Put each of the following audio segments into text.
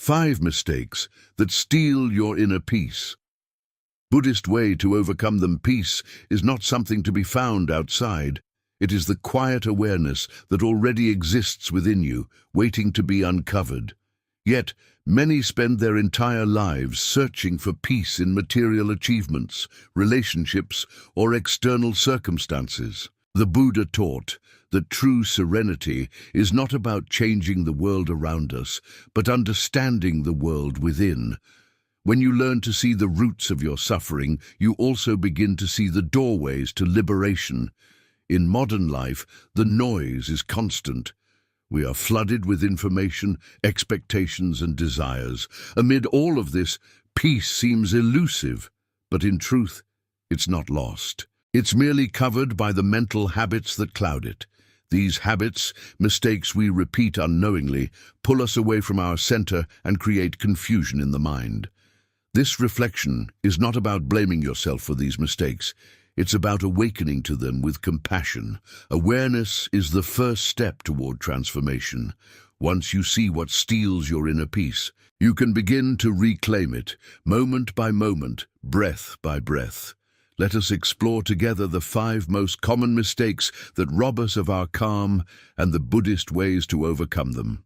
5 mistakes that steal your inner peace. Buddhist way to overcome them. Peace is not something to be found outside. It is the quiet awareness that already exists within you, waiting to be uncovered. Yet, many spend their entire lives searching for peace in material achievements, relationships, or external circumstances. The Buddha taught that true serenity is not about changing the world around us, but understanding the world within. When you learn to see the roots of your suffering, you also begin to see the doorways to liberation. In modern life, the noise is constant. We are flooded with information, expectations, and desires. Amid all of this, peace seems elusive, but in truth, it's not lost. It's merely covered by the mental habits that cloud it. These habits, mistakes we repeat unknowingly, pull us away from our center and create confusion in the mind. This reflection is not about blaming yourself for these mistakes. It's about awakening to them with compassion. Awareness is the first step toward transformation. Once you see what steals your inner peace, you can begin to reclaim it, moment by moment, breath by breath. Let us explore together the 5 most common mistakes that rob us of our calm and the Buddhist ways to overcome them.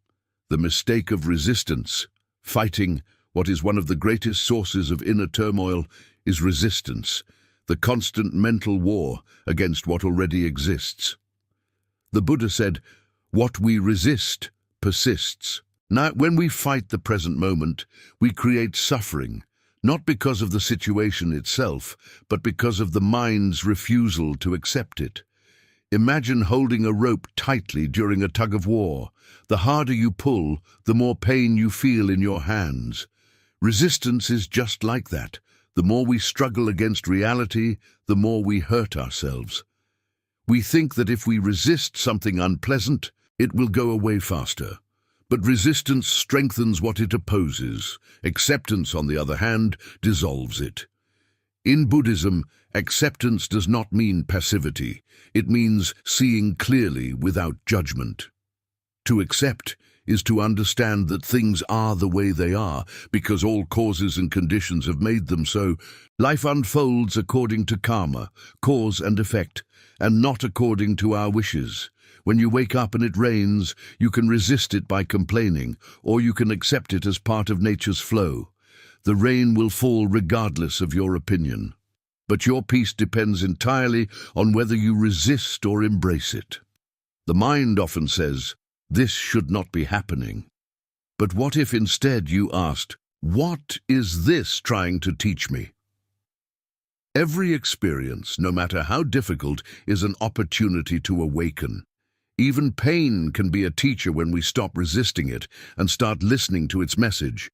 The mistake of resistance. Fighting what is one of the greatest sources of inner turmoil is resistance, the constant mental war against what already exists. The Buddha said, "What we resist persists." Now, when we fight the present moment, we create suffering, not because of the situation itself, but because of the mind's refusal to accept it. Imagine holding a rope tightly during a tug of war. The harder you pull, the more pain you feel in your hands. Resistance is just like that. The more we struggle against reality, the more we hurt ourselves. We think that if we resist something unpleasant, it will go away faster. But resistance strengthens what it opposes. Acceptance, on the other hand, dissolves it. In Buddhism, acceptance does not mean passivity. It means seeing clearly without judgment. To accept is to understand that things are the way they are, because all causes and conditions have made them so. Life unfolds according to karma, cause and effect, and not according to our wishes. When you wake up and it rains, you can resist it by complaining, or you can accept it as part of nature's flow. The rain will fall regardless of your opinion. But your peace depends entirely on whether you resist or embrace it. The mind often says, "This should not be happening." But what if instead you asked, "What is this trying to teach me?" Every experience, no matter how difficult, is an opportunity to awaken. Even pain can be a teacher when we stop resisting it and start listening to its message.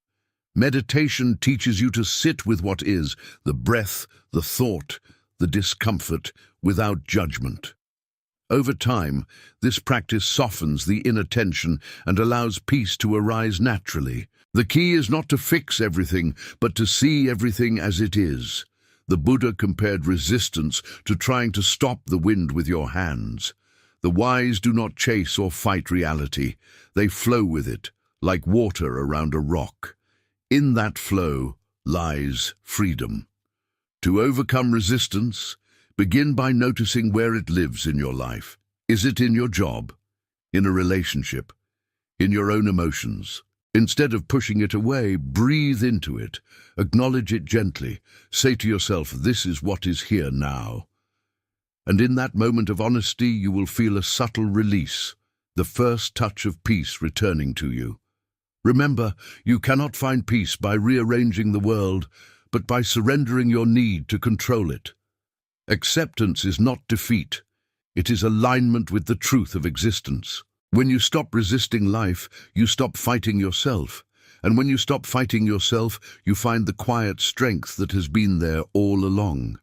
Meditation teaches you to sit with what is, the breath, the thought, the discomfort, without judgment. Over time, this practice softens the inner tension and allows peace to arise naturally. The key is not to fix everything, but to see everything as it is. The Buddha compared resistance to trying to stop the wind with your hands. The wise do not chase or fight reality. They flow with it, like water around a rock. In that flow lies freedom. To overcome resistance, begin by noticing where it lives in your life. Is it in your job? In a relationship? In your own emotions? Instead of pushing it away, breathe into it. Acknowledge it gently. Say to yourself, "This is what is here now." And in that moment of honesty, you will feel a subtle release, the first touch of peace returning to you. Remember, you cannot find peace by rearranging the world, but by surrendering your need to control it. Acceptance is not defeat. It is alignment with the truth of existence. When you stop resisting life, you stop fighting yourself. And when you stop fighting yourself, you find the quiet strength that has been there all along.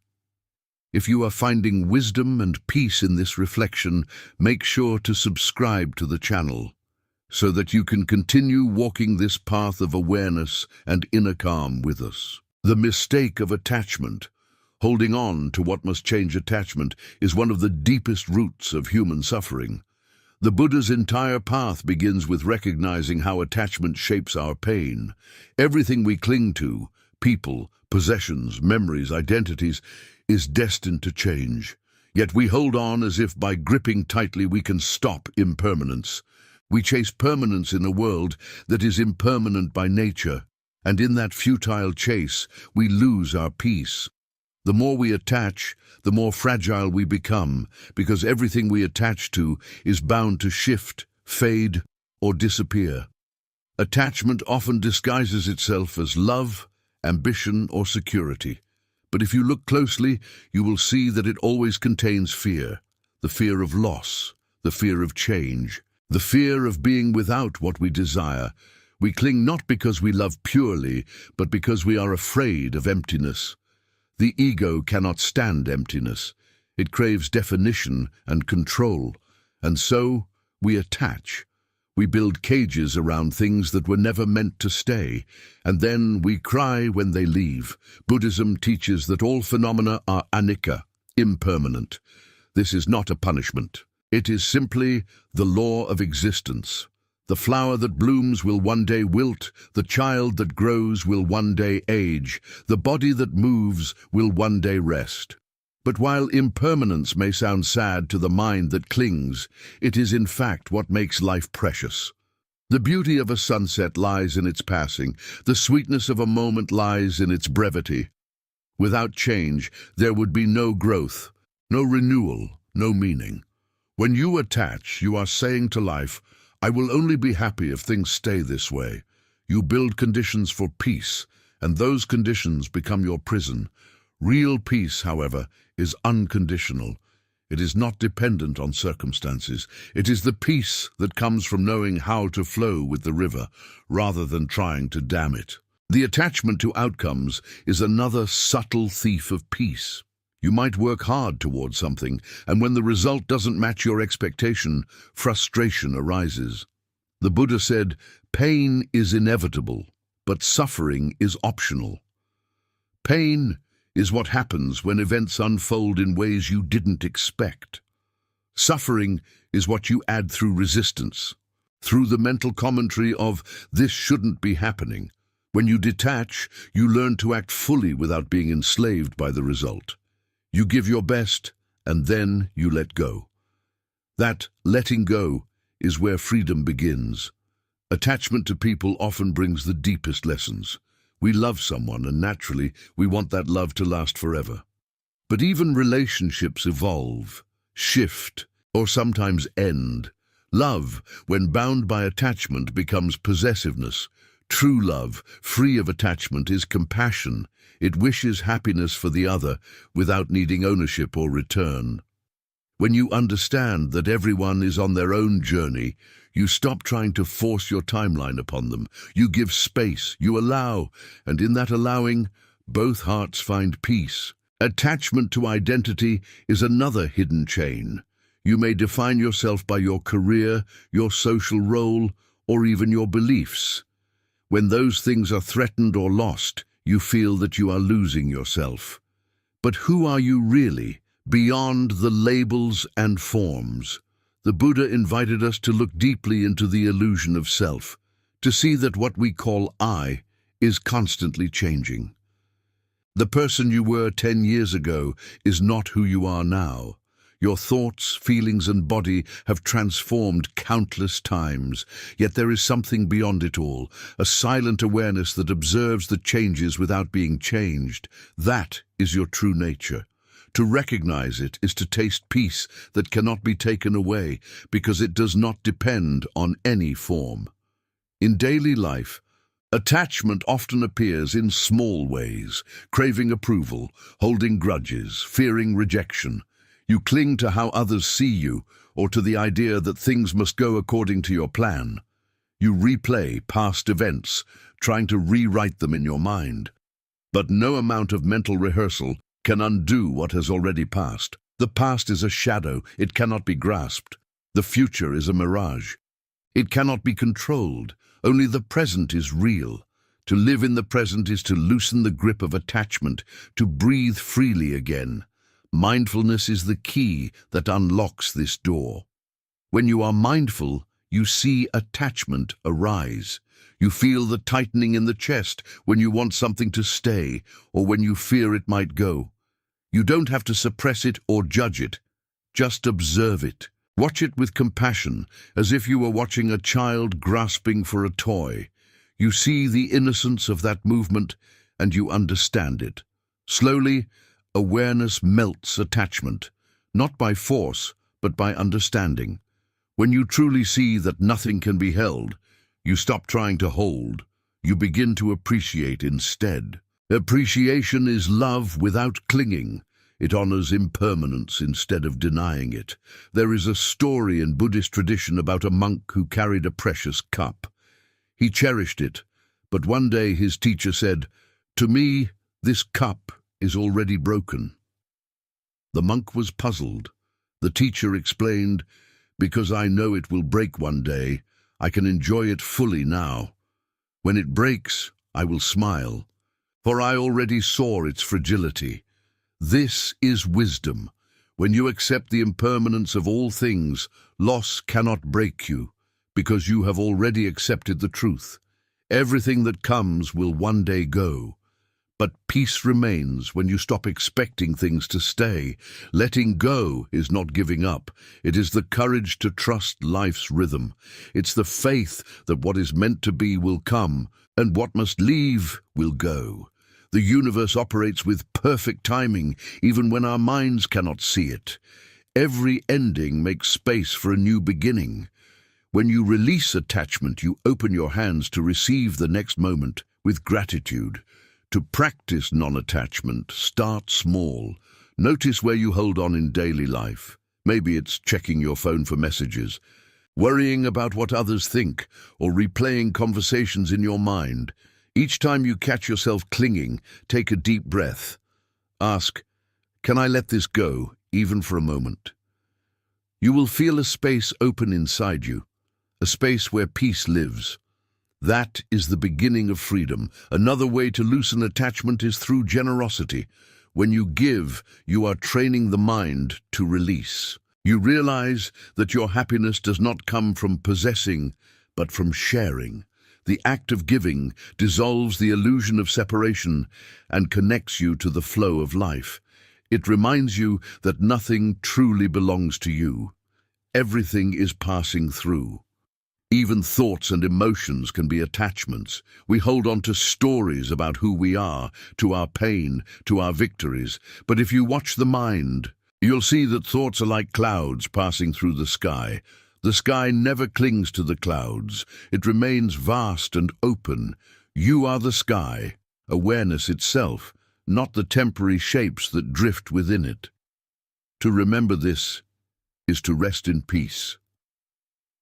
If you are finding wisdom and peace in this reflection, make sure to subscribe to the channel, so that you can continue walking this path of awareness and inner calm with us. The mistake of attachment. Holding on to what must change attachment is one of the deepest roots of human suffering. The Buddha's entire path begins with recognizing how attachment shapes our pain. Everything we cling to, people, possessions, memories, identities, is destined to change. Yet we hold on as if by gripping tightly we can stop impermanence. We chase permanence in a world that is impermanent by nature, and in that futile chase we lose our peace. The more we attach, the more fragile we become, because everything we attach to is bound to shift, fade, or disappear. Attachment often disguises itself as love, ambition, or security. But if you look closely, you will see that it always contains fear. The fear of loss, the fear of change, the fear of being without what we desire. We cling not because we love purely, but because we are afraid of emptiness. The ego cannot stand emptiness. It craves definition and control. And so, we attach. We build cages around things that were never meant to stay, and then we cry when they leave. Buddhism teaches that all phenomena are anicca, impermanent. This is not a punishment. It is simply the law of existence. The flower that blooms will one day wilt, the child that grows will one day age, the body that moves will one day rest. But while impermanence may sound sad to the mind that clings, it is in fact what makes life precious. The beauty of a sunset lies in its passing, the sweetness of a moment lies in its brevity. Without change, there would be no growth, no renewal, no meaning. When you attach, you are saying to life, I will only be happy if things stay this way. You build conditions for peace, and those conditions become your prison. Real peace, however, is unconditional. It is not dependent on circumstances. It is the peace that comes from knowing how to flow with the river, rather than trying to dam it. The attachment to outcomes is another subtle thief of peace. You might work hard toward something, and when the result doesn't match your expectation, frustration arises. The Buddha said, pain is inevitable, but suffering is optional. Pain is what happens when events unfold in ways you didn't expect. Suffering is what you add through resistance, through the mental commentary of, this shouldn't be happening. When you detach, you learn to act fully without being enslaved by the result. You give your best, and then you let go. That letting go is where freedom begins. Attachment to people often brings the deepest lessons. We love someone, and naturally, we want that love to last forever. But even relationships evolve, shift, or sometimes end. Love, when bound by attachment, becomes possessiveness. True love, free of attachment, is compassion. It wishes happiness for the other without needing ownership or return. When you understand that everyone is on their own journey, you stop trying to force your timeline upon them. You give space, you allow, and in that allowing, both hearts find peace. Attachment to identity is another hidden chain. You may define yourself by your career, your social role, or even your beliefs. When those things are threatened or lost, you feel that you are losing yourself. But who are you really, beyond the labels and forms? The Buddha invited us to look deeply into the illusion of self, to see that what we call I is constantly changing. The person you were 10 years ago is not who you are now. Your thoughts, feelings, and body have transformed countless times, yet there is something beyond it all, a silent awareness that observes the changes without being changed. That is your true nature. To recognize it is to taste peace that cannot be taken away, because it does not depend on any form. In daily life, attachment often appears in small ways, craving approval, holding grudges, fearing rejection. You cling to how others see you, or to the idea that things must go according to your plan. You replay past events, trying to rewrite them in your mind. But no amount of mental rehearsal can undo what has already passed. The past is a shadow, it cannot be grasped. The future is a mirage. It cannot be controlled, only the present is real. To live in the present is to loosen the grip of attachment, to breathe freely again. Mindfulness is the key that unlocks this door. When you are mindful, you see attachment arise. You feel the tightening in the chest when you want something to stay or when you fear it might go. You don't have to suppress it or judge it. Just observe it. Watch it with compassion, as if you were watching a child grasping for a toy. You see the innocence of that movement and you understand it. Slowly, awareness melts attachment, not by force, but by understanding. When you truly see that nothing can be held, you stop trying to hold. You begin to appreciate instead. Appreciation is love without clinging. It honors impermanence instead of denying it. There is a story in Buddhist tradition about a monk who carried a precious cup. He cherished it, but one day his teacher said, "To me, this cup is already broken." The monk was puzzled. The teacher explained, "Because I know it will break one day, I can enjoy it fully now. When it breaks, I will smile, for I already saw its fragility." This is wisdom. When you accept the impermanence of all things, loss cannot break you, because you have already accepted the truth. Everything that comes will one day go. But peace remains when you stop expecting things to stay. Letting go is not giving up. It is the courage to trust life's rhythm. It's the faith that what is meant to be will come, and what must leave will go. The universe operates with perfect timing, even when our minds cannot see it. Every ending makes space for a new beginning. When you release attachment, you open your hands to receive the next moment with gratitude. To practice non-attachment, start small. Notice where you hold on in daily life. Maybe it's checking your phone for messages, worrying about what others think, or replaying conversations in your mind. Each time you catch yourself clinging, take a deep breath. Ask, "Can I let this go, even for a moment?" You will feel a space open inside you, a space where peace lives. That is the beginning of freedom. Another way to loosen attachment is through generosity. When you give, you are training the mind to release. You realize that your happiness does not come from possessing, but from sharing. The act of giving dissolves the illusion of separation and connects you to the flow of life. It reminds you that nothing truly belongs to you. Everything is passing through. Even thoughts and emotions can be attachments. We hold on to stories about who we are, to our pain, to our victories. But if you watch the mind, you'll see that thoughts are like clouds passing through the sky. The sky never clings to the clouds. It remains vast and open. You are the sky, awareness itself, not the temporary shapes that drift within it. To remember this is to rest in peace.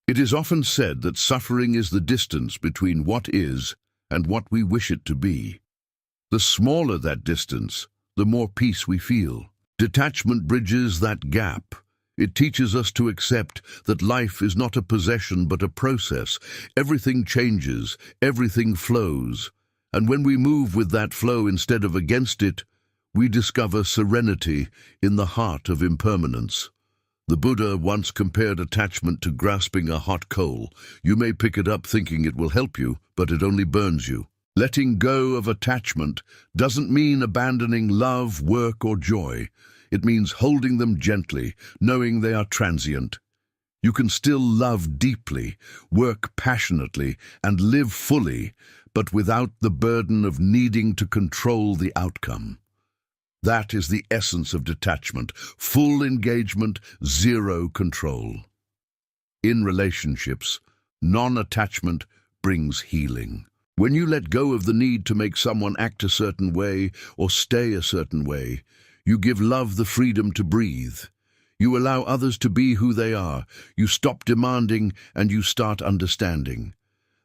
It is often said that suffering is the distance between what is and what we wish it to be. The smaller that distance, the more peace we feel. Detachment bridges that gap. It teaches us to accept that life is not a possession but a process. Everything changes, everything flows. And when we move with that flow instead of against it, we discover serenity in the heart of impermanence. The Buddha once compared attachment to grasping a hot coal. You may pick it up thinking it will help you, but it only burns you. Letting go of attachment doesn't mean abandoning love, work, or joy. It means holding them gently, knowing they are transient. You can still love deeply, work passionately, and live fully, but without the burden of needing to control the outcome. That is the essence of detachment: full engagement, zero control. In relationships, non-attachment brings healing. When you let go of the need to make someone act a certain way or stay a certain way, you give love the freedom to breathe. You allow others to be who they are. You stop demanding and you start understanding.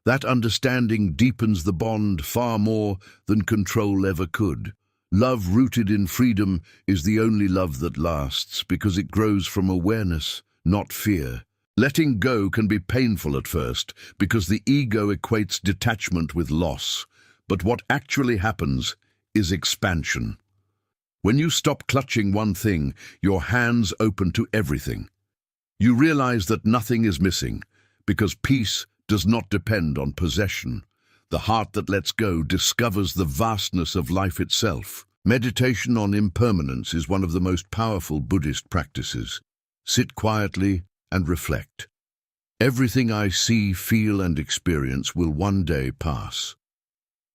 That understanding deepens the bond far more than control ever could. Love rooted in freedom is the only love that lasts because it grows from awareness, not fear. Letting go can be painful at first because the ego equates detachment with loss. But what actually happens is expansion. When you stop clutching one thing, your hands open to everything. You realize that nothing is missing, because peace does not depend on possession. The heart that lets go discovers the vastness of life itself. Meditation on impermanence is one of the most powerful Buddhist practices. Sit quietly and reflect. Everything I see, feel, and experience will one day pass.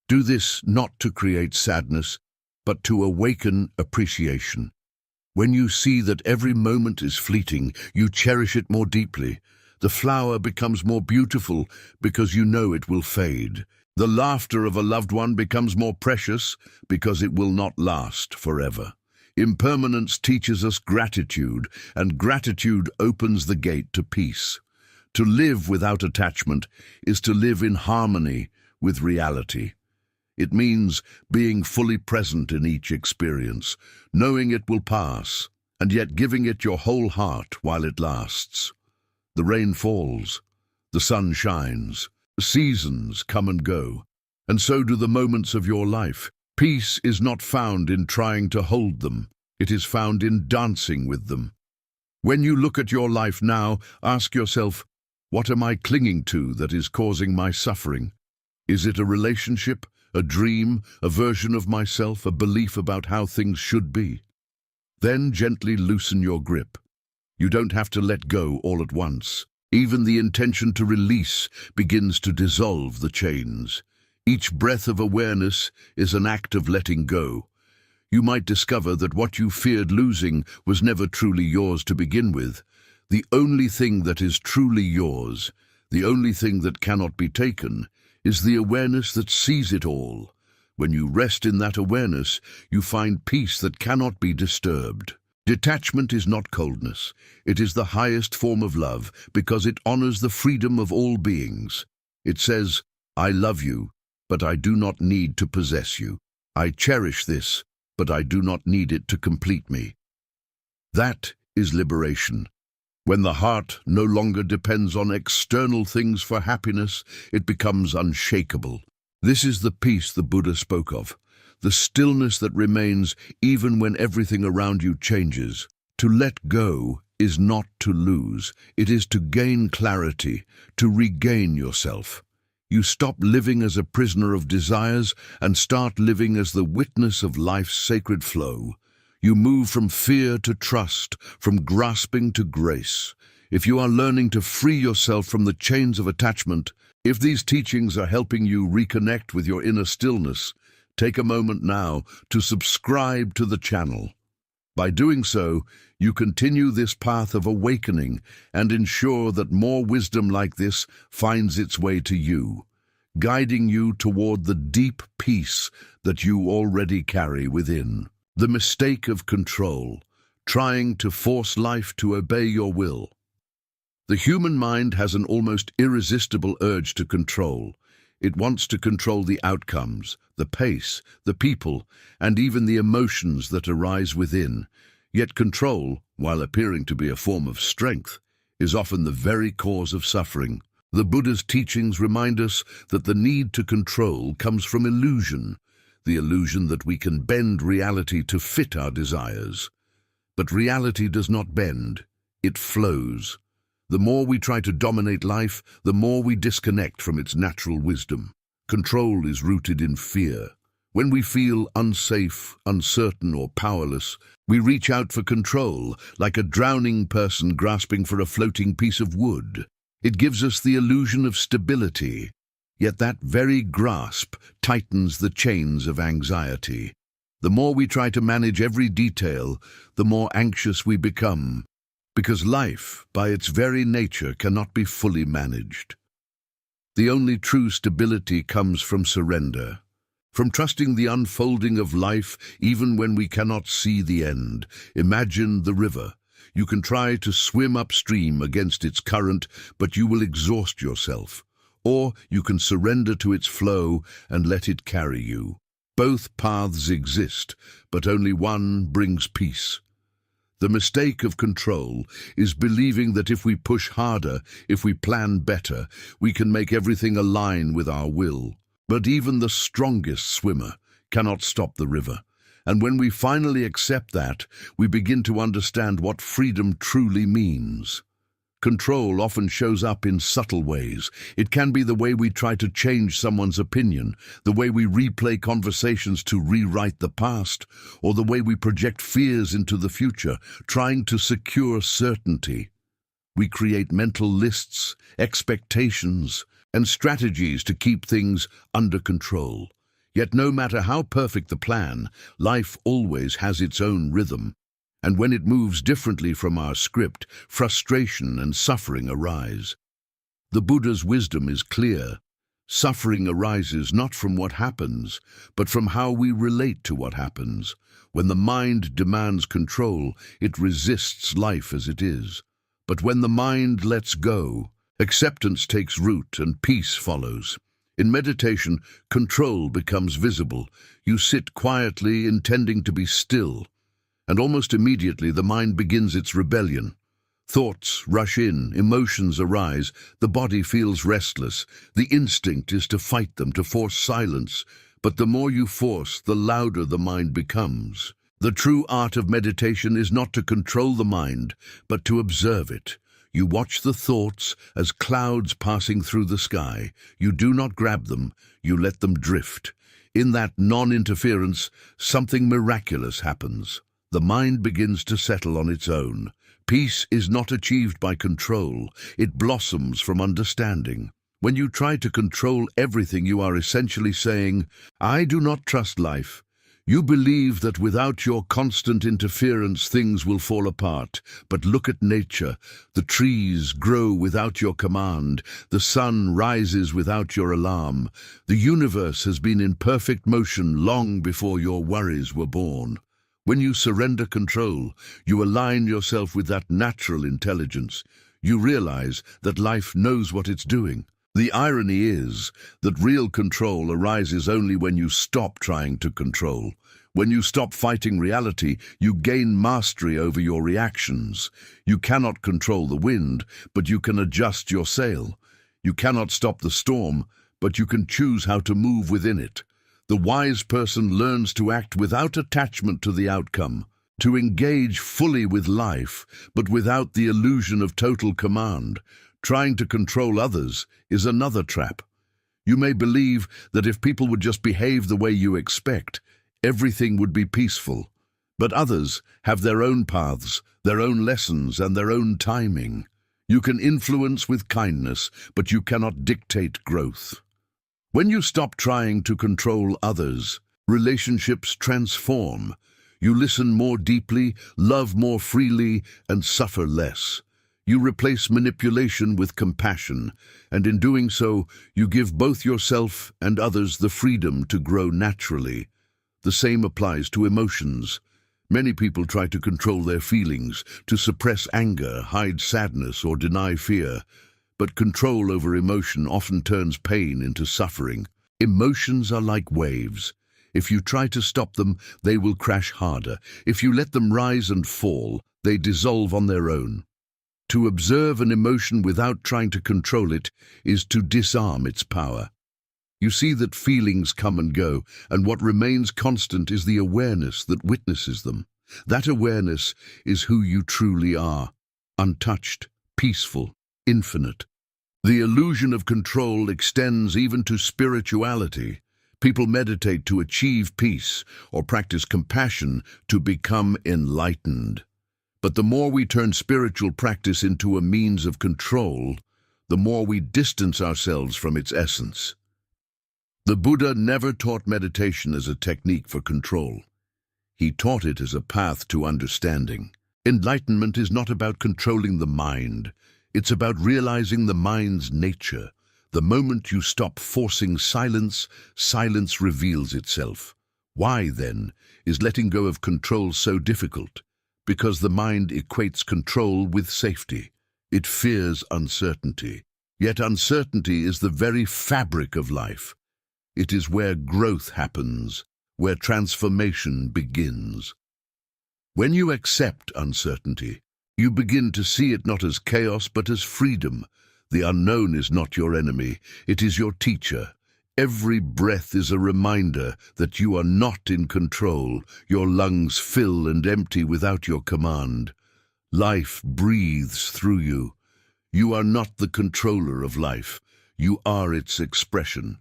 Do this not to create sadness, but to awaken appreciation. When you see that every moment is fleeting, you cherish it more deeply. The flower becomes more beautiful because you know it will fade. The laughter of a loved one becomes more precious because it will not last forever. Impermanence teaches us gratitude, and gratitude opens the gate to peace. To live without attachment is to live in harmony with reality. It means being fully present in each experience, knowing it will pass, and yet giving it your whole heart while it lasts. The rain falls, the sun shines, seasons come and go, and so do the moments of your life. Peace is not found in trying to hold them, it is found in dancing with them. When you look at your life now, ask yourself, what am I clinging to that is causing my suffering? Is it a relationship, a dream, a version of myself, a belief about how things should be? Then gently loosen your grip. You don't have to let go all at once. Even the intention to release begins to dissolve the chains. Each breath of awareness is an act of letting go. You might discover that what you feared losing was never truly yours to begin with. The only thing that is truly yours, the only thing that cannot be taken, is the awareness that sees it all. When you rest in that awareness, you find peace that cannot be disturbed. Detachment is not coldness. It is the highest form of love because it honors the freedom of all beings. It says, I love you, but I do not need to possess you. I cherish this, but I do not need it to complete me. That is liberation. When the heart no longer depends on external things for happiness, it becomes unshakable. This is the peace the Buddha spoke of. The stillness that remains even when everything around you changes. To let go is not to lose. It is to gain clarity, to regain yourself. You stop living as a prisoner of desires and start living as the witness of life's sacred flow. You move from fear to trust, from grasping to grace. If you are learning to free yourself from the chains of attachment, if these teachings are helping you reconnect with your inner stillness, take a moment now to subscribe to the channel. By doing so, you continue this path of awakening and ensure that more wisdom like this finds its way to you, guiding you toward the deep peace that you already carry within. The mistake of control, trying to force life to obey your will. The human mind has an almost irresistible urge to control. It wants to control the outcomes, the pace, the people, and even the emotions that arise within. Yet control, while appearing to be a form of strength, is often the very cause of suffering. The Buddha's teachings remind us that the need to control comes from illusion, the illusion that we can bend reality to fit our desires. But reality does not bend, it flows. The more we try to dominate life, the more we disconnect from its natural wisdom. Control is rooted in fear. When we feel unsafe, uncertain, or powerless, we reach out for control, like a drowning person grasping for a floating piece of wood. It gives us the illusion of stability, yet that very grasp tightens the chains of anxiety. The more we try to manage every detail, the more anxious we become, because life, by its very nature, cannot be fully managed. The only true stability comes from surrender, from trusting the unfolding of life even when we cannot see the end. Imagine the river. You can try to swim upstream against its current, but you will exhaust yourself. Or you can surrender to its flow and let it carry you. Both paths exist, but only one brings peace. The mistake of control is believing that if we push harder, if we plan better, we can make everything align with our will. But even the strongest swimmer cannot stop the river. And when we finally accept that, we begin to understand what freedom truly means. Control often shows up in subtle ways. It can be the way we try to change someone's opinion, the way we replay conversations to rewrite the past, or the way we project fears into the future, trying to secure certainty. We create mental lists, expectations, and strategies to keep things under control. Yet no matter how perfect the plan, life always has its own rhythm. And when it moves differently from our script, frustration and suffering arise. The Buddha's wisdom is clear. Suffering arises not from what happens, but from how we relate to what happens. When the mind demands control, it resists life as it is. But when the mind lets go, acceptance takes root and peace follows. In meditation, control becomes visible. You sit quietly, intending to be still. And almost immediately the mind begins its rebellion. Thoughts rush in, emotions arise, the body feels restless. The instinct is to fight them, to force silence. But the more you force, the louder the mind becomes. The true art of meditation is not to control the mind, but to observe it. You watch the thoughts as clouds passing through the sky. You do not grab them, you let them drift. In that non-interference, something miraculous happens. The mind begins to settle on its own. Peace is not achieved by control. It blossoms from understanding. When you try to control everything, you are essentially saying, "I do not trust life." You believe that without your constant interference, things will fall apart. But look at nature. The trees grow without your command. The sun rises without your alarm. The universe has been in perfect motion long before your worries were born. When you surrender control, you align yourself with that natural intelligence. You realize that life knows what it's doing. The irony is that real control arises only when you stop trying to control. When you stop fighting reality, you gain mastery over your reactions. You cannot control the wind, but you can adjust your sail. You cannot stop the storm, but you can choose how to move within it. The wise person learns to act without attachment to the outcome, to engage fully with life, but without the illusion of total command. Trying to control others is another trap. You may believe that if people would just behave the way you expect, everything would be peaceful. But others have their own paths, their own lessons, and their own timing. You can influence with kindness, but you cannot dictate growth. When you stop trying to control others, relationships transform. You listen more deeply, love more freely, and suffer less. You replace manipulation with compassion, and in doing so, you give both yourself and others the freedom to grow naturally. The same applies to emotions. Many people try to control their feelings, to suppress anger, hide sadness, or deny fear. But control over emotion often turns pain into suffering. Emotions are like waves. If you try to stop them, they will crash harder. If you let them rise and fall, they dissolve on their own. To observe an emotion without trying to control it is to disarm its power. You see that feelings come and go, and what remains constant is the awareness that witnesses them. That awareness is who you truly are, untouched, peaceful, infinite. The illusion of control extends even to spirituality. People meditate to achieve peace or practice compassion to become enlightened. But the more we turn spiritual practice into a means of control, the more we distance ourselves from its essence. The Buddha never taught meditation as a technique for control. He taught it as a path to understanding. Enlightenment is not about controlling the mind. It's about realizing the mind's nature. The moment you stop forcing silence, silence reveals itself. Why, then, is letting go of control so difficult? Because the mind equates control with safety. It fears uncertainty. Yet uncertainty is the very fabric of life. It is where growth happens, where transformation begins. When you accept uncertainty, you begin to see it not as chaos but as freedom. The unknown is not your enemy, it is your teacher. Every breath is a reminder that you are not in control. Your lungs fill and empty without your command. Life breathes through you. You are not the controller of life. You are its expression.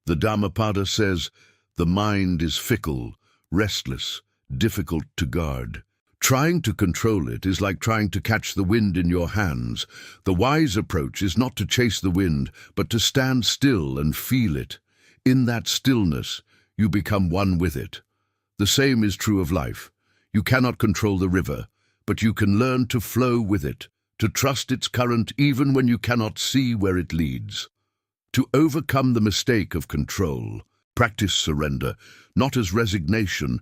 The Dhammapada says, the mind is fickle, restless, difficult to guard. Trying to control it is like trying to catch the wind in your hands. The wise approach is not to chase the wind, but to stand still and feel it. In that stillness, you become one with it. The same is true of life. You cannot control the river, but you can learn to flow with it, to trust its current even when you cannot see where it leads. To overcome the mistake of control, practice surrender, not as resignation,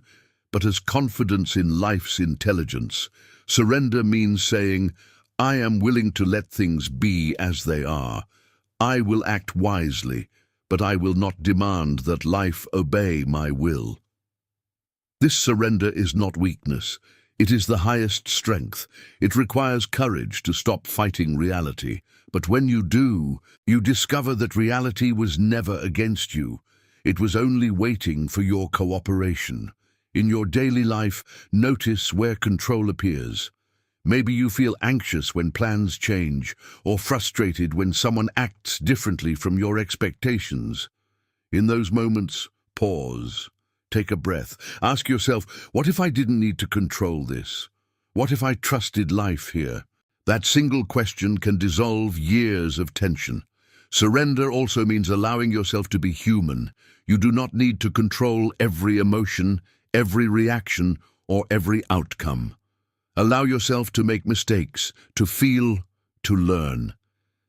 but as confidence in life's intelligence. Surrender means saying, I am willing to let things be as they are. I will act wisely, but I will not demand that life obey my will. This surrender is not weakness. It is the highest strength. It requires courage to stop fighting reality. But when you do, you discover that reality was never against you. It was only waiting for your cooperation. In your daily life, notice where control appears. Maybe you feel anxious when plans change, or frustrated when someone acts differently from your expectations. In those moments, pause. Take a breath. Ask yourself, what if I didn't need to control this? What if I trusted life here? That single question can dissolve years of tension. Surrender also means allowing yourself to be human. You do not need to control every emotion, every reaction, or every outcome. Allow yourself to make mistakes, to feel, to learn.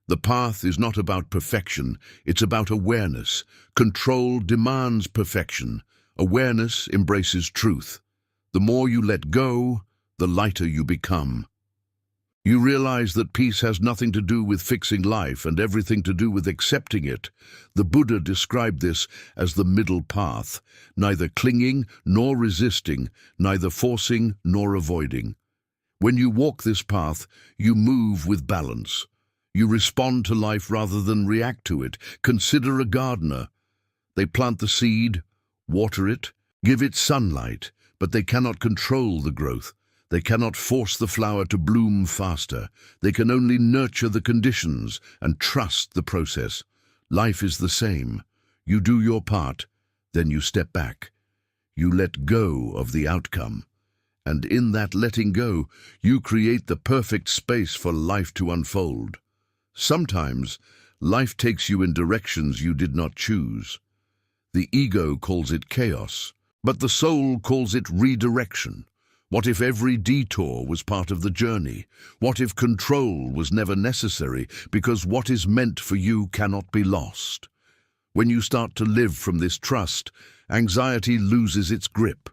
The path is not about perfection, it's about awareness. Control demands perfection. Awareness embraces truth. The more you let go, the lighter you become. You realize that peace has nothing to do with fixing life and everything to do with accepting it. The Buddha described this as the middle path, neither clinging nor resisting, neither forcing nor avoiding. When you walk this path, you move with balance. You respond to life rather than react to it. Consider a gardener. They plant the seed, water it, give it sunlight, but they cannot control the growth. They cannot force the flower to bloom faster. They can only nurture the conditions and trust the process. Life is the same. You do your part, then you step back. You let go of the outcome. And in that letting go, you create the perfect space for life to unfold. Sometimes, life takes you in directions you did not choose. The ego calls it chaos, but the soul calls it redirection. What if every detour was part of the journey? What if control was never necessary because what is meant for you cannot be lost? When you start to live from this trust, anxiety loses its grip.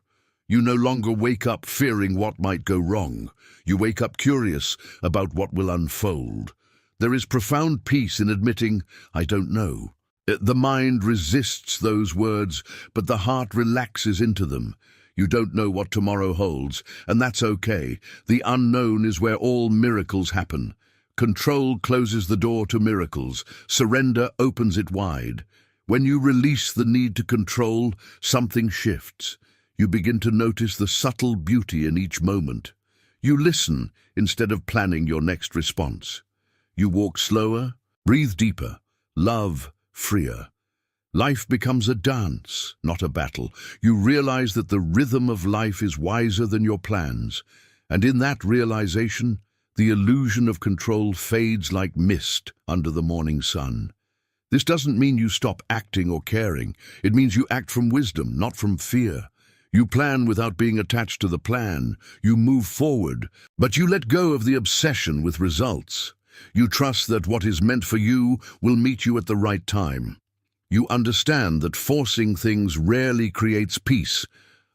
You no longer wake up fearing what might go wrong. You wake up curious about what will unfold. There is profound peace in admitting, I don't know. The mind resists those words, but the heart relaxes into them. You don't know what tomorrow holds, and that's okay. The unknown is where all miracles happen. Control closes the door to miracles. Surrender opens it wide. When you release the need to control, something shifts. You begin to notice the subtle beauty in each moment. You listen instead of planning your next response. You walk slower, breathe deeper, love freer. Life becomes a dance, not a battle. You realize that the rhythm of life is wiser than your plans, and in that realization, the illusion of control fades like mist under the morning sun. This doesn't mean you stop acting or caring. It means you act from wisdom, not from fear. You plan without being attached to the plan. You move forward, but you let go of the obsession with results. You trust that what is meant for you will meet you at the right time. You understand that forcing things rarely creates peace.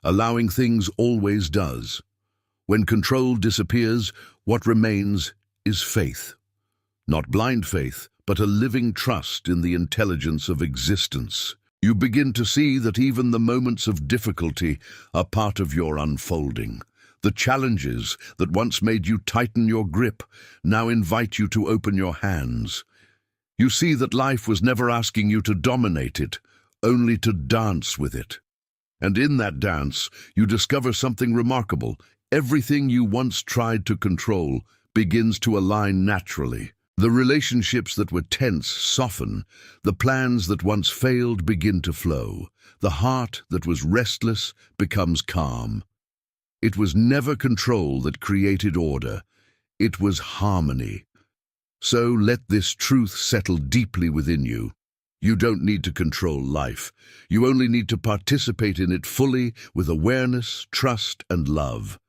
Allowing things always does. When control disappears, what remains is faith. Not blind faith, but a living trust in the intelligence of existence. You begin to see that even the moments of difficulty are part of your unfolding. The challenges that once made you tighten your grip now invite you to open your hands. You see that life was never asking you to dominate it, only to dance with it. And in that dance, you discover something remarkable. Everything you once tried to control begins to align naturally. The relationships that were tense soften, the plans that once failed begin to flow, the heart that was restless becomes calm. It was never control that created order, it was harmony. So let this truth settle deeply within you. You don't need to control life. You only need to participate in it fully with awareness, trust, and love.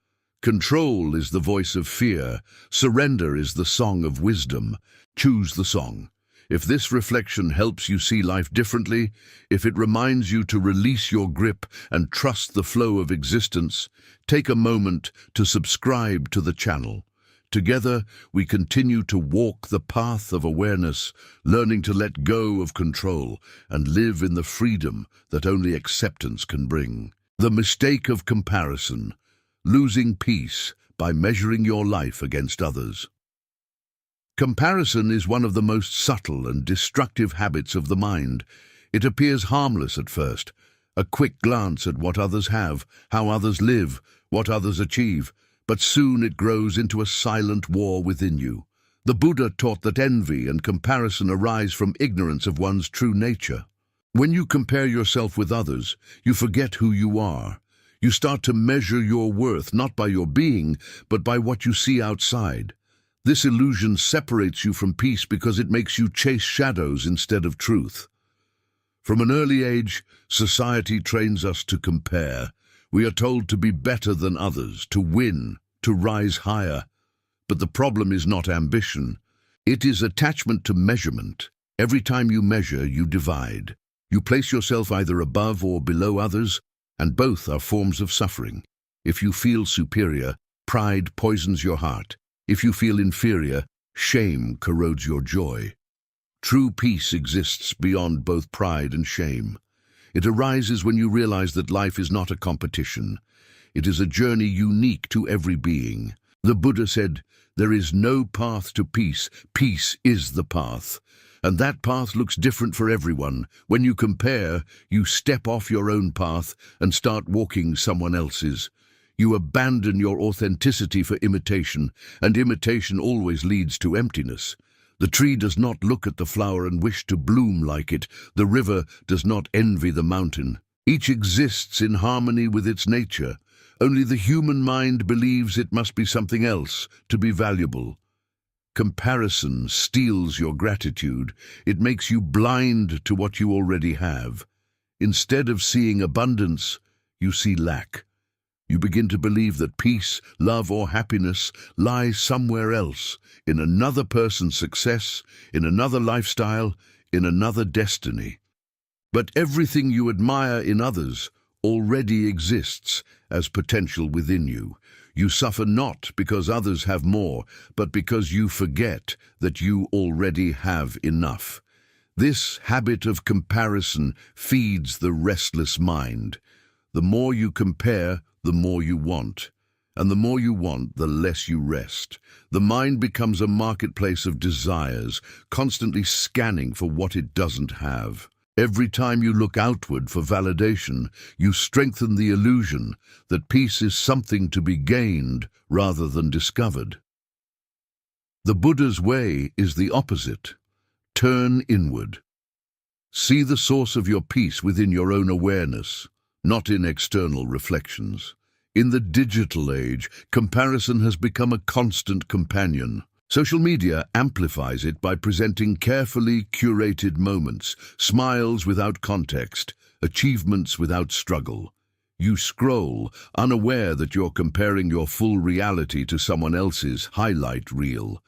Control is the voice of fear. Surrender is the song of wisdom. Choose the song. If this reflection helps you see life differently, if it reminds you to release your grip and trust the flow of existence, take a moment to subscribe to the channel. Together, we continue to walk the path of awareness, learning to let go of control and live in the freedom that only acceptance can bring. The mistake of comparison, losing peace by measuring your life against others. Comparison is one of the most subtle and destructive habits of the mind. It appears harmless at first, a quick glance at what others have, how others live, what others achieve, but soon it grows into a silent war within you. The Buddha taught that envy and comparison arise from ignorance of one's true nature. When you compare yourself with others, you forget who you are. You start to measure your worth not by your being, but by what you see outside. This illusion separates you from peace because it makes you chase shadows instead of truth. From an early age, society trains us to compare. We are told to be better than others, to win, to rise higher. But the problem is not ambition. It is attachment to measurement. Every time you measure, you divide. You place yourself either above or below others, and both are forms of suffering. If you feel superior, pride poisons your heart. If you feel inferior, shame corrodes your joy. True peace exists beyond both pride and shame. It arises when you realize that life is not a competition. It is a journey unique to every being. The Buddha said, "There is no path to peace. Peace is the path." And that path looks different for everyone. When you compare, you step off your own path and start walking someone else's. You abandon your authenticity for imitation, and imitation always leads to emptiness. The tree does not look at the flower and wish to bloom like it. The river does not envy the mountain. Each exists in harmony with its nature. Only the human mind believes it must be something else to be valuable. Comparison steals your gratitude. It makes you blind to what you already have. Instead of seeing abundance, you see lack. You begin to believe that peace, love, or happiness lies somewhere else, in another person's success, in another lifestyle, in another destiny. But everything you admire in others already exists as potential within you. You suffer not because others have more, but because you forget that you already have enough. This habit of comparison feeds the restless mind. The more you compare, the more you want. And the more you want, the less you rest. The mind becomes a marketplace of desires, constantly scanning for what it doesn't have. Every time you look outward for validation, you strengthen the illusion that peace is something to be gained rather than discovered. The Buddha's way is the opposite. Turn inward. See the source of your peace within your own awareness, not in external reflections. In the digital age, comparison has become a constant companion. Social media amplifies it by presenting carefully curated moments, smiles without context, achievements without struggle. You scroll, unaware that you're comparing your full reality to someone else's highlight reel.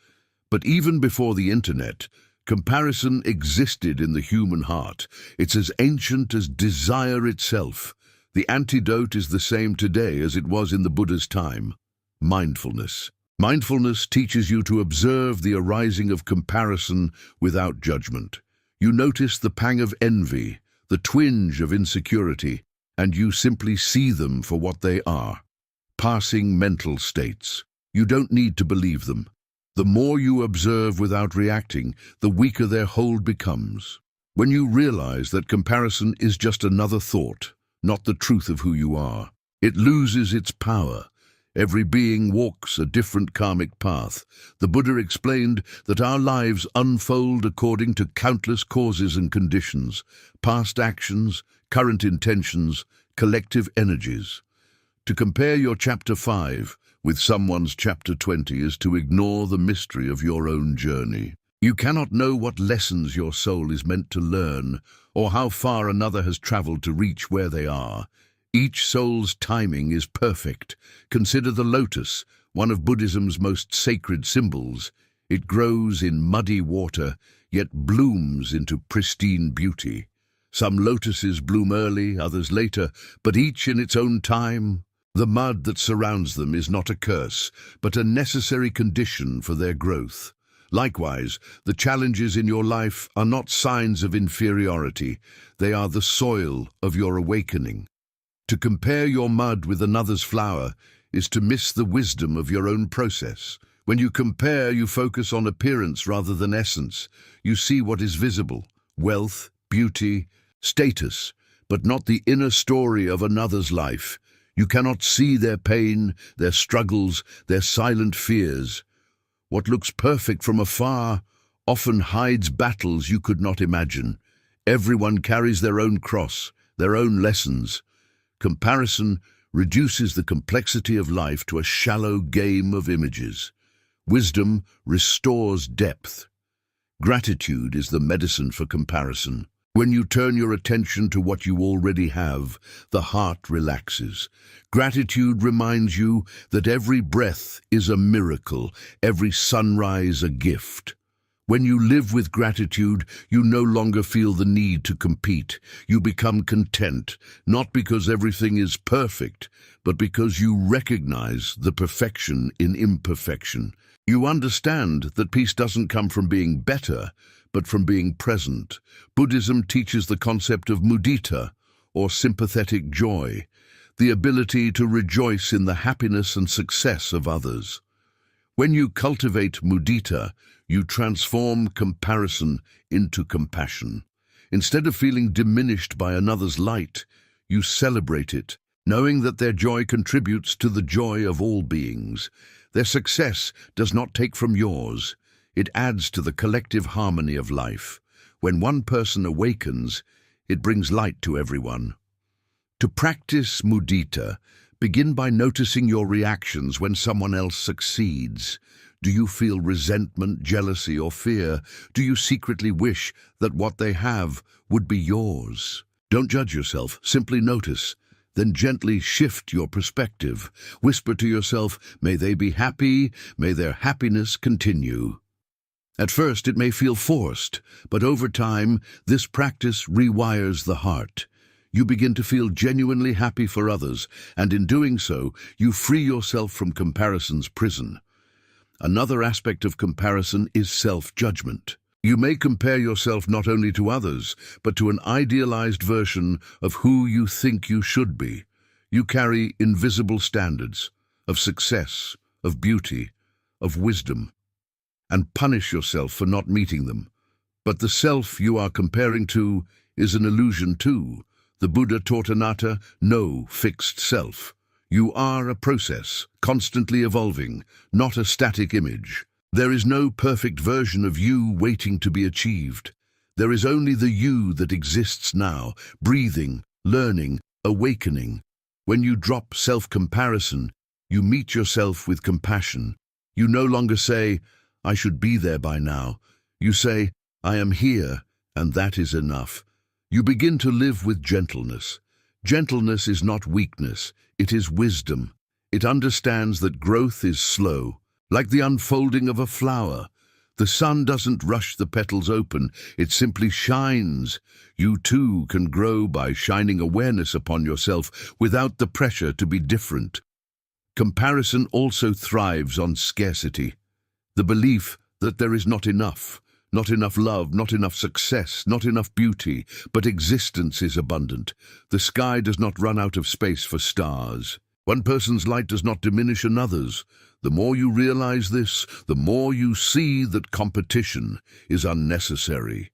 But even before the internet, comparison existed in the human heart. It's as ancient as desire itself. The antidote is the same today as it was in the Buddha's time: mindfulness. Mindfulness teaches you to observe the arising of comparison without judgment. You notice the pang of envy, the twinge of insecurity, and you simply see them for what they are: passing mental states. You don't need to believe them. The more you observe without reacting, the weaker their hold becomes. When you realize that comparison is just another thought, not the truth of who you are, it loses its power. Every being walks a different karmic path. The Buddha explained that our lives unfold according to countless causes and conditions, past actions, current intentions, collective energies. To compare your chapter 5 with someone's chapter 20 is to ignore the mystery of your own journey. You cannot know what lessons your soul is meant to learn or how far another has traveled to reach where they are. Each soul's timing is perfect. Consider the lotus, one of Buddhism's most sacred symbols. It grows in muddy water, yet blooms into pristine beauty. Some lotuses bloom early, others later, but each in its own time. The mud that surrounds them is not a curse, but a necessary condition for their growth. Likewise, the challenges in your life are not signs of inferiority. They are the soil of your awakening. To compare your mud with another's flower is to miss the wisdom of your own process. When you compare, you focus on appearance rather than essence. You see what is visible: wealth, beauty, status, but not the inner story of another's life. You cannot see their pain, their struggles, their silent fears. What looks perfect from afar often hides battles you could not imagine. Everyone carries their own cross, their own lessons. Comparison reduces the complexity of life to a shallow game of images. Wisdom restores depth. Gratitude is the medicine for comparison. When you turn your attention to what you already have, the heart relaxes. Gratitude reminds you that every breath is a miracle, every sunrise a gift. When you live with gratitude, you no longer feel the need to compete. You become content, not because everything is perfect, but because you recognize the perfection in imperfection. You understand that peace doesn't come from being better, but from being present. Buddhism teaches the concept of mudita, or sympathetic joy, the ability to rejoice in the happiness and success of others. When you cultivate mudita, you transform comparison into compassion. Instead of feeling diminished by another's light, you celebrate it, knowing that their joy contributes to the joy of all beings. Their success does not take from yours. It adds to the collective harmony of life. When one person awakens, it brings light to everyone. To practice mudita, begin by noticing your reactions when someone else succeeds. Do you feel resentment, jealousy, or fear? Do you secretly wish that what they have would be yours? Don't judge yourself, simply notice. Then gently shift your perspective. Whisper to yourself, may they be happy, may their happiness continue. At first it may feel forced, but over time this practice rewires the heart. You begin to feel genuinely happy for others, and in doing so, you free yourself from comparison's prison. Another aspect of comparison is self-judgment. You may compare yourself not only to others, but to an idealized version of who you think you should be. You carry invisible standards of success, of beauty, of wisdom, and punish yourself for not meeting them. But the self you are comparing to is an illusion too. The Buddha taught anatta, no fixed self. You are a process, constantly evolving, not a static image. There is no perfect version of you waiting to be achieved. There is only the you that exists now, breathing, learning, awakening. When you drop self-comparison, you meet yourself with compassion. You no longer say, I should be there by now. You say, I am here, and that is enough. You begin to live with gentleness. Gentleness is not weakness, it is wisdom. It understands that growth is slow, like the unfolding of a flower. The sun doesn't rush the petals open, it simply shines. You too can grow by shining awareness upon yourself without the pressure to be different. Comparison also thrives on scarcity. The belief that there is not enough love, not enough success, not enough beauty, but existence is abundant. The sky does not run out of space for stars. One person's light does not diminish another's. The more you realize this, the more you see that competition is unnecessary.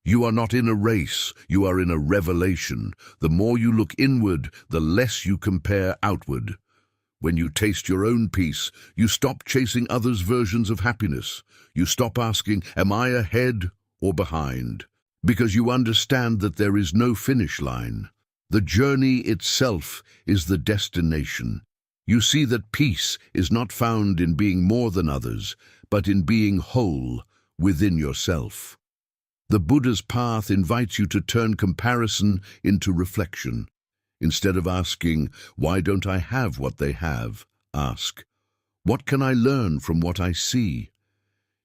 You are not in a race, you are in a revelation. The more you look inward, the less you compare outward. When you taste your own peace, you stop chasing others' versions of happiness. You stop asking, am I ahead or behind? Because you understand that there is no finish line. The journey itself is the destination. You see that peace is not found in being more than others, but in being whole within yourself. The Buddha's path invites you to turn comparison into reflection. Instead of asking, why don't I have what they have? Ask, what can I learn from what I see?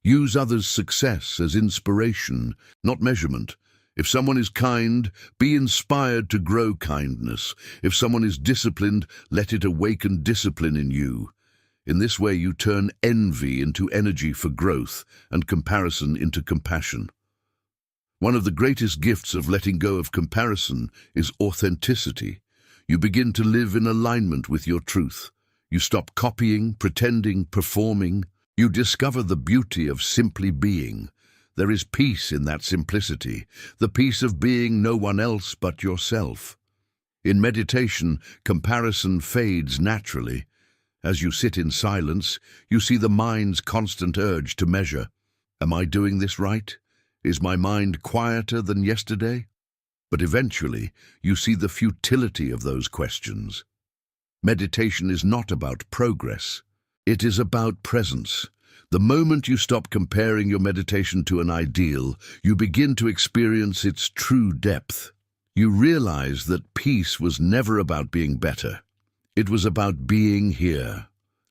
Use others' success as inspiration, not measurement. If someone is kind, be inspired to grow kindness. If someone is disciplined, let it awaken discipline in you. In this way, you turn envy into energy for growth and comparison into compassion. One of the greatest gifts of letting go of comparison is authenticity. You begin to live in alignment with your truth. You stop copying, pretending, performing. You discover the beauty of simply being. There is peace in that simplicity, the peace of being no one else but yourself. In meditation, comparison fades naturally. As you sit in silence, you see the mind's constant urge to measure. Am I doing this right? Is my mind quieter than yesterday? But eventually, you see the futility of those questions. Meditation is not about progress. It is about presence. The moment you stop comparing your meditation to an ideal, you begin to experience its true depth. You realize that peace was never about being better. It was about being here.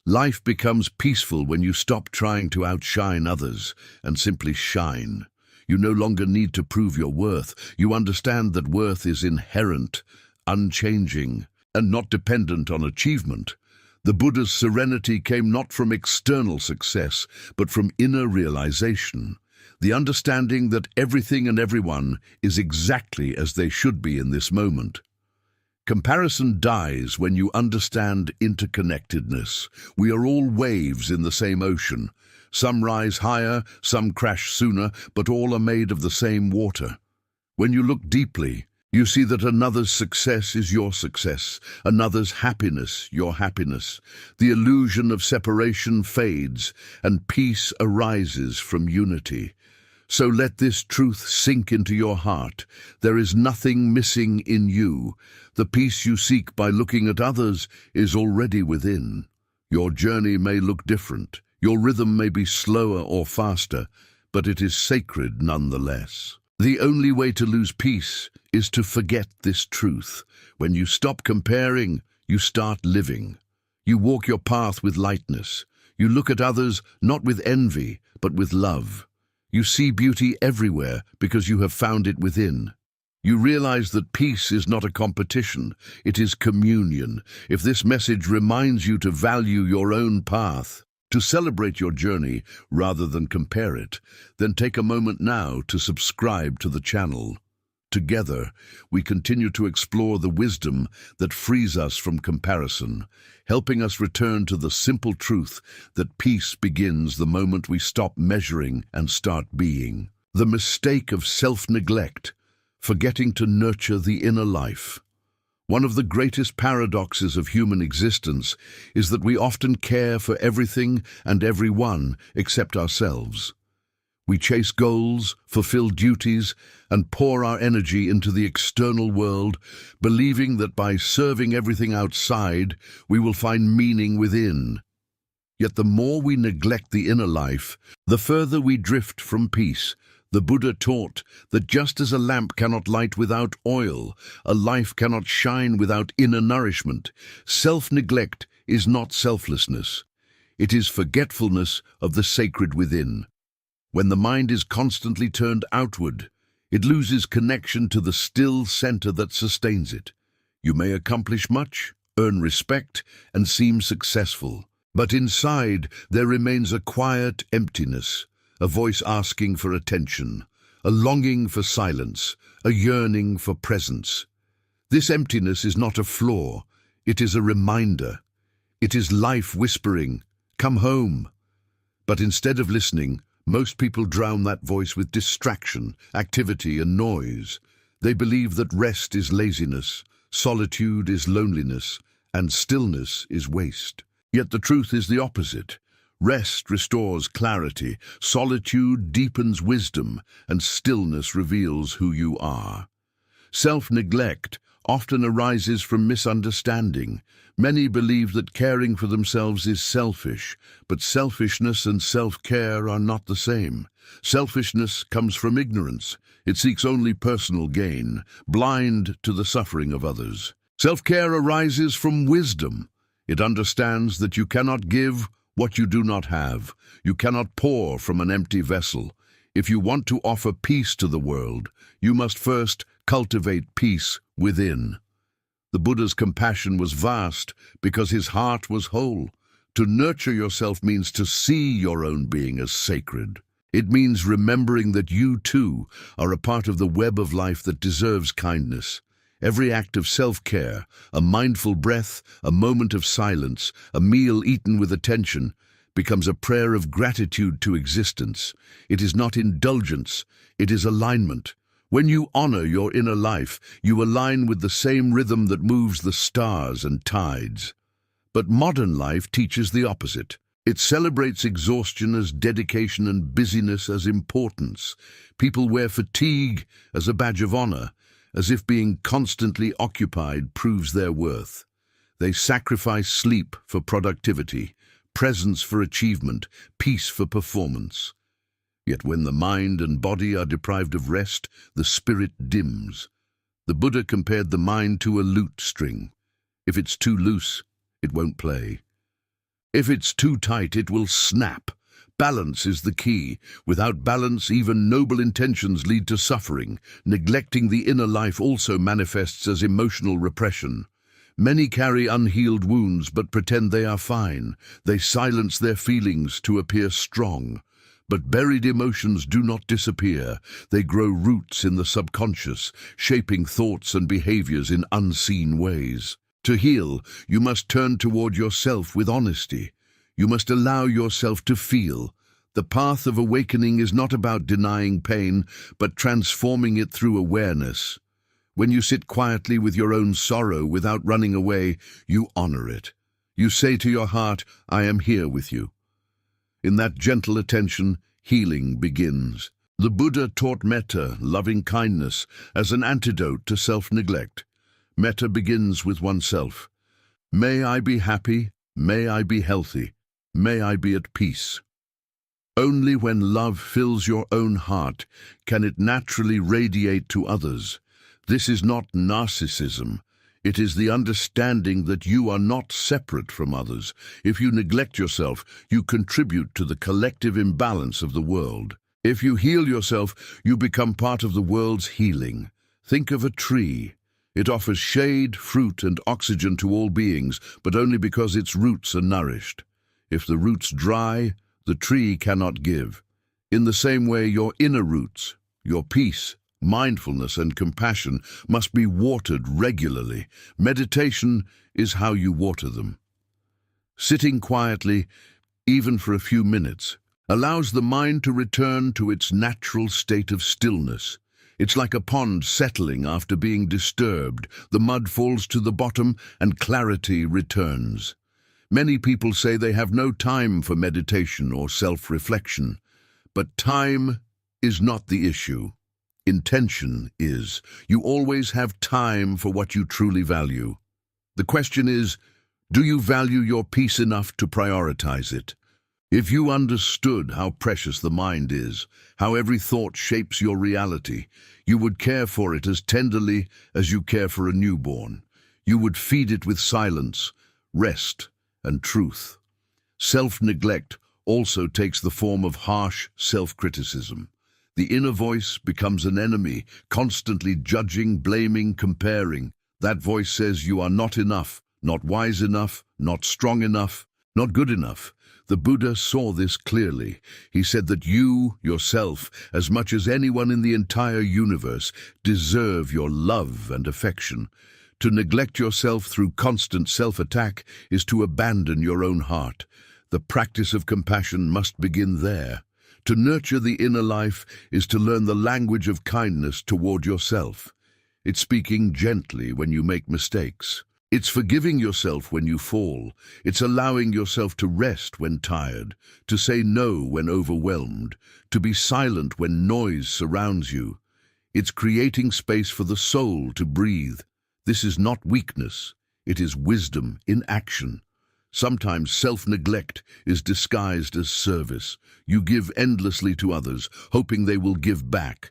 Life becomes peaceful when you stop trying to outshine others and simply shine. You no longer need to prove your worth. You understand that worth is inherent, unchanging, and not dependent on achievement. The Buddha's serenity came not from external success, but from inner realization. The understanding that everything and everyone is exactly as they should be in this moment. Comparison dies when you understand interconnectedness. We are all waves in the same ocean. Some rise higher, some crash sooner, but all are made of the same water. When you look deeply, you see that another's success is your success, another's happiness your happiness. The illusion of separation fades, and peace arises from unity. So let this truth sink into your heart. There is nothing missing in you. The peace you seek by looking at others is already within. Your journey may look different. Your rhythm may be slower or faster, but it is sacred nonetheless. The only way to lose peace is to forget this truth. When you stop comparing, you start living. You walk your path with lightness. You look at others not with envy, but with love. You see beauty everywhere because you have found it within. You realize that peace is not a competition, it is communion. If this message reminds you to value your own path, to celebrate your journey rather than compare it, then take a moment now to subscribe to the channel. Together, we continue to explore the wisdom that frees us from comparison, helping us return to the simple truth that peace begins the moment we stop measuring and start being. The mistake of self-neglect, forgetting to nurture the inner life. One of the greatest paradoxes of human existence is that we often care for everything and everyone except ourselves. We chase goals, fulfill duties, and pour our energy into the external world, believing that by serving everything outside, we will find meaning within. Yet the more we neglect the inner life, the further we drift from peace. The Buddha taught that just as a lamp cannot light without oil, a life cannot shine without inner nourishment. Self-neglect is not selflessness. It is forgetfulness of the sacred within. When the mind is constantly turned outward, it loses connection to the still center that sustains it. You may accomplish much, earn respect, and seem successful, but inside there remains a quiet emptiness, a voice asking for attention, a longing for silence, a yearning for presence. This emptiness is not a flaw, it is a reminder. It is life whispering, "Come home." But instead of listening, most people drown that voice with distraction, activity, and noise. They believe that rest is laziness, solitude is loneliness, and stillness is waste. Yet the truth is the opposite. Rest restores clarity, solitude deepens wisdom, and stillness reveals who you are. Self-neglect often arises from misunderstanding. Many believe that caring for themselves is selfish, but selfishness and self-care are not the same. Selfishness comes from ignorance. It seeks only personal gain, blind to the suffering of others. Self-care arises from wisdom. It understands that you cannot give what you do not have. You cannot pour from an empty vessel. If you want to offer peace to the world, you must first cultivate peace within. The Buddha's compassion was vast because his heart was whole. To nurture yourself means to see your own being as sacred. It means remembering that you, too, are a part of the web of life that deserves kindness. Every act of self-care, a mindful breath, a moment of silence, a meal eaten with attention, becomes a prayer of gratitude to existence. It is not indulgence, it is alignment. When you honor your inner life, you align with the same rhythm that moves the stars and tides. But modern life teaches the opposite. It celebrates exhaustion as dedication and busyness as importance. People wear fatigue as a badge of honor, as if being constantly occupied proves their worth. They sacrifice sleep for productivity, presence for achievement, peace for performance. Yet when the mind and body are deprived of rest, the spirit dims. The Buddha compared the mind to a lute string. If it's too loose, it won't play. If it's too tight, it will snap. Balance is the key. Without balance, even noble intentions lead to suffering. Neglecting the inner life also manifests as emotional repression. Many carry unhealed wounds but pretend they are fine. They silence their feelings to appear strong. But buried emotions do not disappear. They grow roots in the subconscious, shaping thoughts and behaviors in unseen ways. To heal, you must turn toward yourself with honesty. You must allow yourself to feel. The path of awakening is not about denying pain, but transforming it through awareness. When you sit quietly with your own sorrow without running away, you honor it. You say to your heart, I am here with you. In that gentle attention, healing begins. The Buddha taught metta, loving kindness, as an antidote to self-neglect. Metta begins with oneself. May I be happy, may I be healthy, may I be at peace. Only when love fills your own heart can it naturally radiate to others. This is not narcissism. It is the understanding that you are not separate from others. If you neglect yourself, you contribute to the collective imbalance of the world. If you heal yourself, you become part of the world's healing. Think of a tree. It offers shade, fruit, and oxygen to all beings, but only because its roots are nourished. If the roots dry, the tree cannot give. In the same way, your inner roots, your peace, mindfulness, and compassion must be watered regularly. Meditation is how you water them. Sitting quietly, even for a few minutes, allows the mind to return to its natural state of stillness. It's like a pond settling after being disturbed. The mud falls to the bottom and clarity returns. Many people say they have no time for meditation or self-reflection, but time is not the issue. Intention is. You always have time for what you truly value. The question is, do you value your peace enough to prioritize it? If you understood how precious the mind is, how every thought shapes your reality, you would care for it as tenderly as you care for a newborn. You would feed it with silence, rest, and truth. Self-neglect also takes the form of harsh self-criticism. The inner voice becomes an enemy, constantly judging, blaming, comparing. That voice says you are not enough, not wise enough, not strong enough, not good enough. The Buddha saw this clearly. He said that you, yourself, as much as anyone in the entire universe, deserve your love and affection. To neglect yourself through constant self-attack is to abandon your own heart. The practice of compassion must begin there. To nurture the inner life is to learn the language of kindness toward yourself. It's speaking gently when you make mistakes, It's forgiving yourself when you fall. It's allowing yourself to rest when tired, to say no when overwhelmed, to be silent when noise surrounds you. It's creating space for the soul to breathe. This is not weakness. It is wisdom in action. Sometimes self-neglect is disguised as service. You give endlessly to others, hoping they will give back.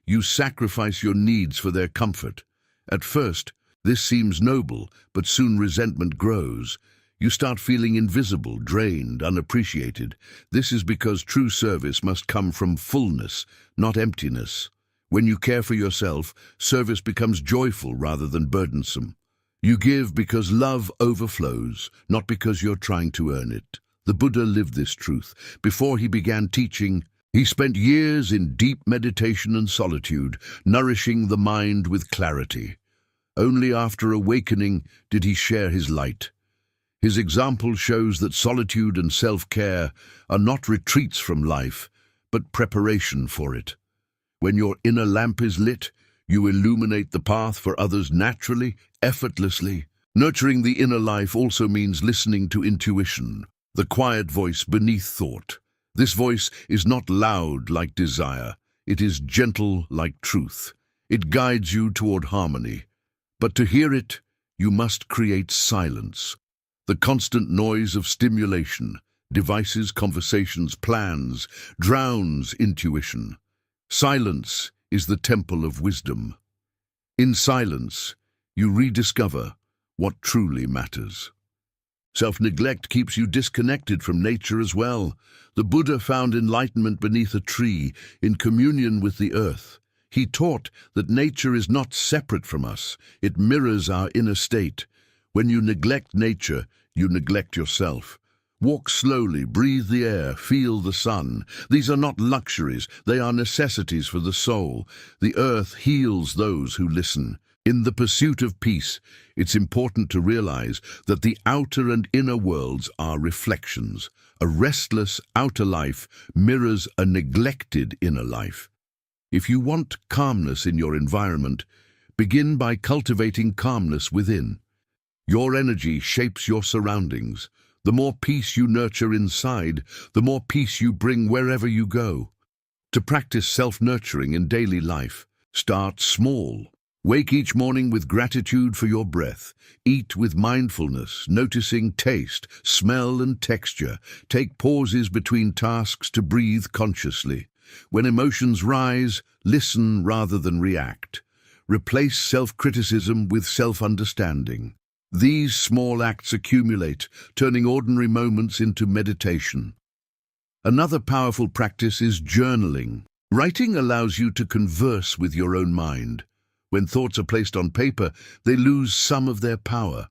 You sacrifice your needs for their comfort. At first, this seems noble, but soon resentment grows. You start feeling invisible, drained, unappreciated. This is because true service must come from fullness, not emptiness. When you care for yourself, service becomes joyful rather than burdensome. You give because love overflows, not because you're trying to earn it. The Buddha lived this truth. Before he began teaching, he spent years in deep meditation and solitude, nourishing the mind with clarity. Only after awakening did he share his light. His example shows that solitude and self-care are not retreats from life, but preparation for it. When your inner lamp is lit, you illuminate the path for others naturally, effortlessly. Nurturing the inner life also means listening to intuition, the quiet voice beneath thought. This voice is not loud like desire. It is gentle like truth. It guides you toward harmony. But to hear it, you must create silence. The constant noise of stimulation, devices, conversations, plans, drowns intuition. Silence is the temple of wisdom. In silence, you rediscover what truly matters. Self-neglect keeps you disconnected from nature as well. The Buddha found enlightenment beneath a tree, in communion with the earth. He taught that nature is not separate from us. It mirrors our inner state. When you neglect nature, you neglect yourself. Walk slowly, breathe the air, feel the sun. These are not luxuries, they are necessities for the soul. The earth heals those who listen. In the pursuit of peace, it's important to realize that the outer and inner worlds are reflections. A restless outer life mirrors a neglected inner life. If you want calmness in your environment, begin by cultivating calmness within. Your energy shapes your surroundings. The more peace you nurture inside, the more peace you bring wherever you go. To practice self-nurturing in daily life, start small. Wake each morning with gratitude for your breath. Eat with mindfulness, noticing taste, smell and texture. Take pauses between tasks to breathe consciously. When emotions rise, listen rather than react. Replace self-criticism with self-understanding. These small acts accumulate, turning ordinary moments into meditation. Another powerful practice is journaling. Writing allows you to converse with your own mind. When thoughts are placed on paper, they lose some of their power.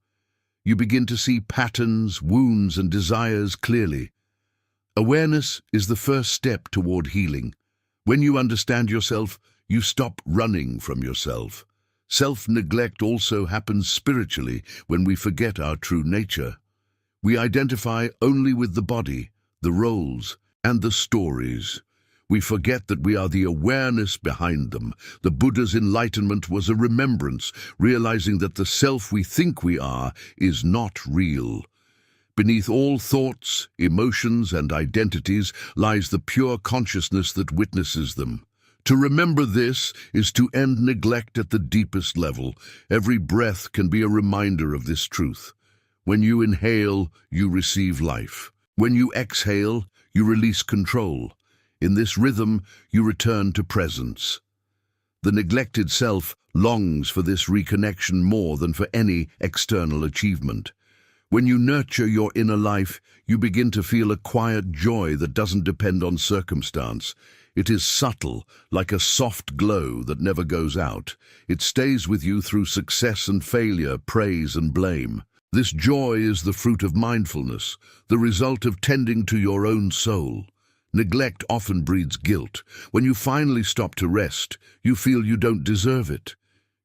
You begin to see patterns, wounds, and desires clearly. Awareness is the first step toward healing. When you understand yourself, you stop running from yourself. Self-neglect also happens spiritually when we forget our true nature. We identify only with the body, the roles, and the stories. We forget that we are the awareness behind them. The Buddha's enlightenment was a remembrance, realizing that the self we think we are is not real. Beneath all thoughts, emotions, and identities lies the pure consciousness that witnesses them. To remember this is to end neglect at the deepest level. Every breath can be a reminder of this truth. When you inhale, you receive life. When you exhale, you release control. In this rhythm, you return to presence. The neglected self longs for this reconnection more than for any external achievement. When you nurture your inner life, you begin to feel a quiet joy that doesn't depend on circumstance. It is subtle, like a soft glow that never goes out. It stays with you through success and failure, praise and blame. This joy is the fruit of mindfulness, the result of tending to your own soul. Neglect often breeds guilt. When you finally stop to rest, you feel you don't deserve it.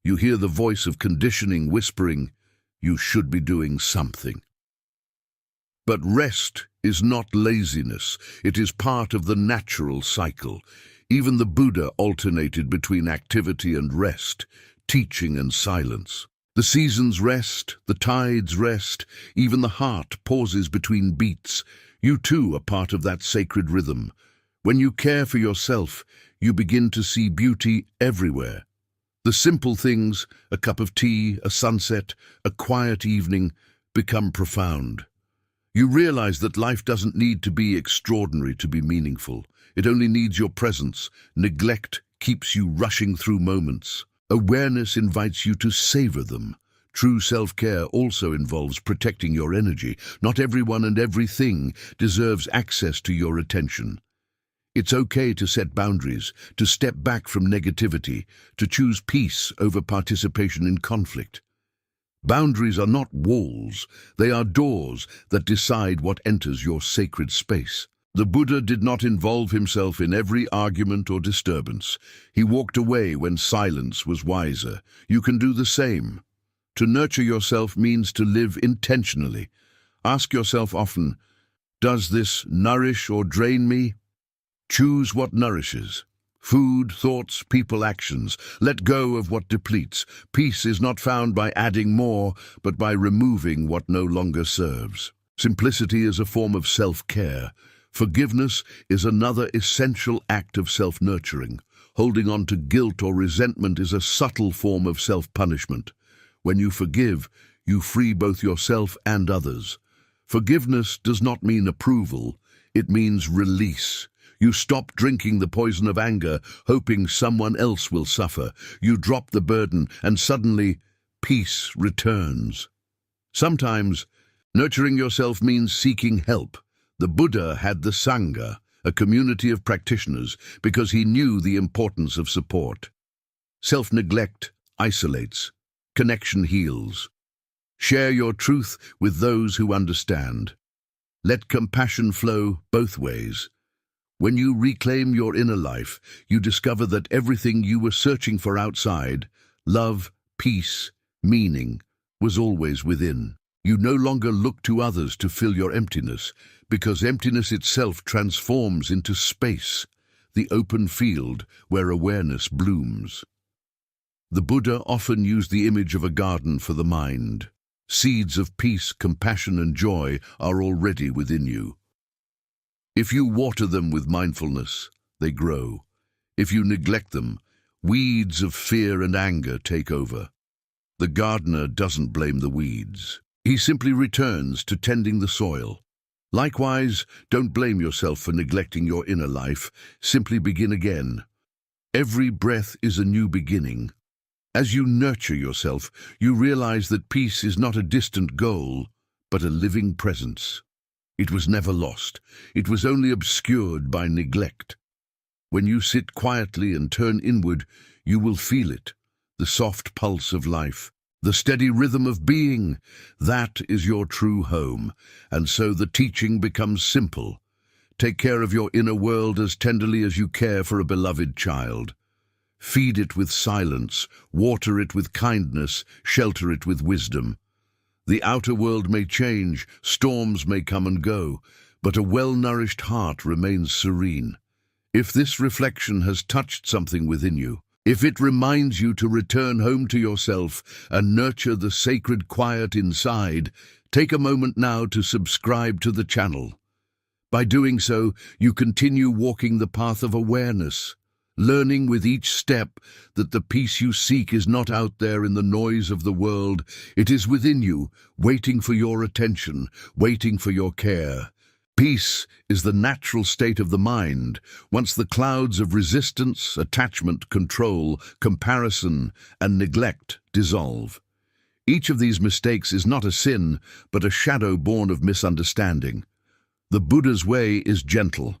You hear the voice of conditioning whispering, "You should be doing something." But rest is not laziness. It is part of the natural cycle. Even the Buddha alternated between activity and rest, teaching and silence. The seasons rest, the tides rest, even the heart pauses between beats. You too are part of that sacred rhythm. When you care for yourself, you begin to see beauty everywhere. The simple things, a cup of tea, a sunset, a quiet evening, become profound. You realize that life doesn't need to be extraordinary to be meaningful. It only needs your presence. Neglect keeps you rushing through moments. Awareness invites you to savor them. True self-care also involves protecting your energy. Not everyone and everything deserves access to your attention. It's okay to set boundaries, to step back from negativity, to choose peace over participation in conflict. Boundaries are not walls, they are doors that decide what enters your sacred space. The Buddha did not involve himself in every argument or disturbance. He walked away when silence was wiser. You can do the same. To nurture yourself means to live intentionally. Ask yourself often, does this nourish or drain me? Choose what nourishes. Food, thoughts, people, actions. Let go of what depletes. Peace is not found by adding more, but by removing what no longer serves. Simplicity is a form of self-care. Forgiveness is another essential act of self-nurturing. Holding on to guilt or resentment is a subtle form of self-punishment. When you forgive, you free both yourself and others. Forgiveness does not mean approval, it means release. You stop drinking the poison of anger, hoping someone else will suffer. You drop the burden, and suddenly, peace returns. Sometimes, nurturing yourself means seeking help. The Buddha had the Sangha, a community of practitioners, because he knew the importance of support. Self-neglect isolates. Connection heals. Share your truth with those who understand. Let compassion flow both ways. When you reclaim your inner life, you discover that everything you were searching for outside, love, peace, meaning, was always within. You no longer look to others to fill your emptiness, because emptiness itself transforms into space, the open field where awareness blooms. The Buddha often used the image of a garden for the mind. Seeds of peace, compassion, and joy are already within you. If you water them with mindfulness, they grow. If you neglect them, weeds of fear and anger take over. The gardener doesn't blame the weeds. He simply returns to tending the soil. Likewise, don't blame yourself for neglecting your inner life. Simply begin again. Every breath is a new beginning. As you nurture yourself, you realize that peace is not a distant goal, but a living presence. It was never lost. It was only obscured by neglect. When you sit quietly and turn inward, you will feel it, the soft pulse of life, the steady rhythm of being. That is your true home, and so the teaching becomes simple. Take care of your inner world as tenderly as you care for a beloved child. Feed it with silence, water it with kindness, shelter it with wisdom. The outer world may change, storms may come and go, but a well-nourished heart remains serene. If this reflection has touched something within you, if it reminds you to return home to yourself and nurture the sacred quiet inside, take a moment now to subscribe to the channel. By doing so, you continue walking the path of awareness, learning with each step that the peace you seek is not out there in the noise of the world. It is within you, waiting for your attention, waiting for your care. Peace is the natural state of the mind, once the clouds of resistance, attachment, control, comparison, and neglect dissolve. Each of these mistakes is not a sin, but a shadow born of misunderstanding. The Buddha's way is gentle.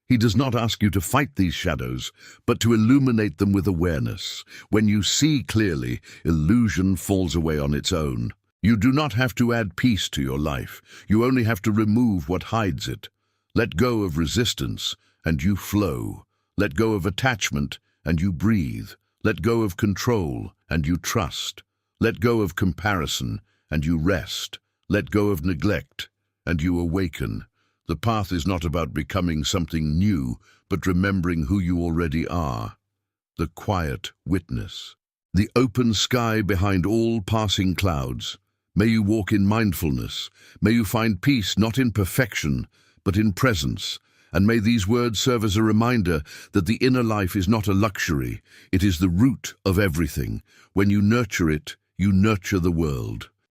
He does not ask you to fight these shadows, but to illuminate them with awareness. When you see clearly, illusion falls away on its own. You do not have to add peace to your life. You only have to remove what hides it. Let go of resistance, and you flow. Let go of attachment, and you breathe. Let go of control, and you trust. Let go of comparison, and you rest. Let go of neglect, and you awaken. The path is not about becoming something new, but remembering who you already are. The quiet witness. the open sky behind all passing clouds. May you walk in mindfulness. May you find peace not in perfection, but in presence. And may these words serve as a reminder that the inner life is not a luxury. It is the root of everything. When you nurture it, you nurture the world.